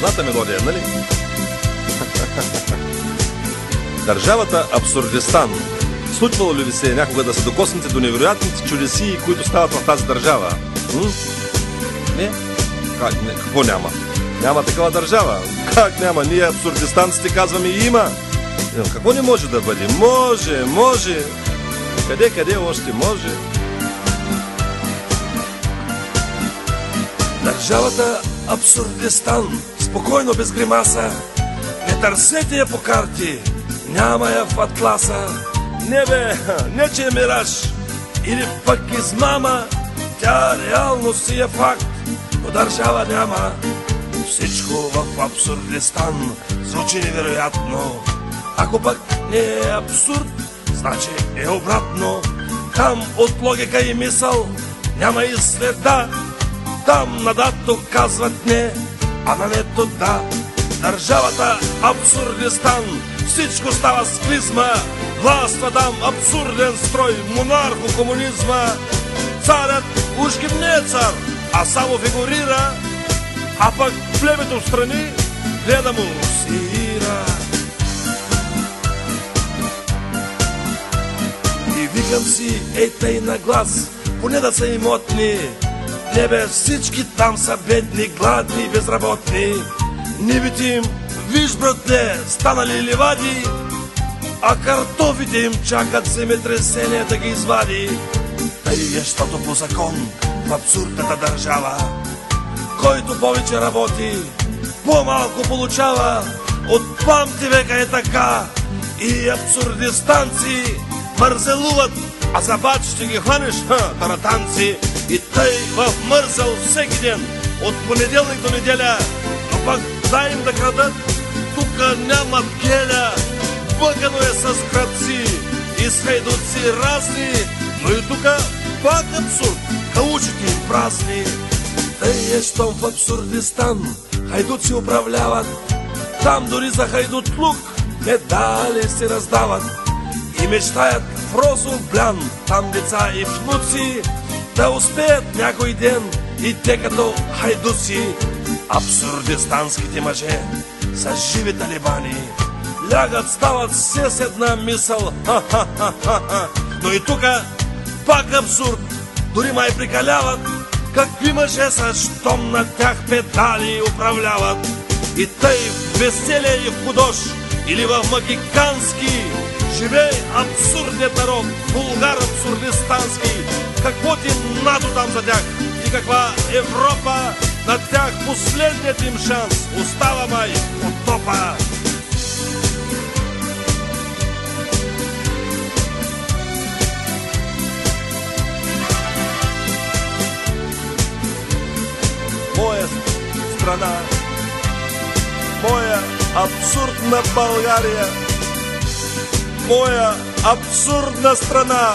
Позната мелодия, нали? Държавата Абсурдистан. Случвало ли ви се някога да се докоснете до невероятните чудеси, които стават в тази държава? Не? Какво няма? Няма такава държава. Как няма? Ние абсурдистанците казваме и има. Какво не може да бъде? Може. Къде още може? Държавата Абсурдистан, спокойно без гримаса. Не търсете я по карти, няма я в атласа. Не бе, не че е мираж или пък измама, тя реално си е факт, но държава няма. Всичко в Абсурдистан звучи невероятно. Ако пък не е абсурд, значи е обратно. Там от логика и мисъл няма и следа. Там на дато казват не, а на нето да. Държавата Абсурдистан, всичко става с клизма. Властва там абсурден строй, монархо-комунизма. Царят уж ги не е цар, а само фигурира, а пък племето в страни гледа му сира. И викам си, ей тъй на глас, поне да са имотни. Не бе, всички там са бедни, гладни и безработни. Нивите им, виж братле, станали ливади, а картофите им чакат земетресение да ги извади. Тъй е, щото по закон в абсурдната държава, който повече работи, по-малко получава. От памти века е така и абсурдистанци мързелуват, а за бач ще ги хванеш, таратанци. И тъй в мързел всеки ден, от понеделник до неделя, но пък дай им да крадат, тука нямат геля. Бъгано е с крадци и с хайдуци разни, но и тука пак абсурд, каучите им празни. Тъй е, щом в Абсурдистан хайдуци управляват, там дори за хайдут лук медали се раздават. И мечтаят в розов блян, там деца и внуци, да успеят някой ден и те като хайдуци. Абсурдистанските мъже са живи талибани, лягат, стават все с една мисъл, ха-ха-ха-ха. Но и тука пак абсурд, дори май прикаляват. Какви мъже са, щом на тях педали управляват. И тъй в веселие и в худош или в магикански живей абсурдният народ, булгар абсурдистански. Какво ти НАТО там за тях и каква Европа? На тях последният им шанс остава май от топа. Моя страна, моя абсурдна България, моя абсурдна страна.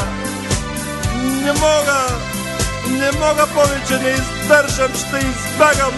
Не мога повече, не издържам, ще избягам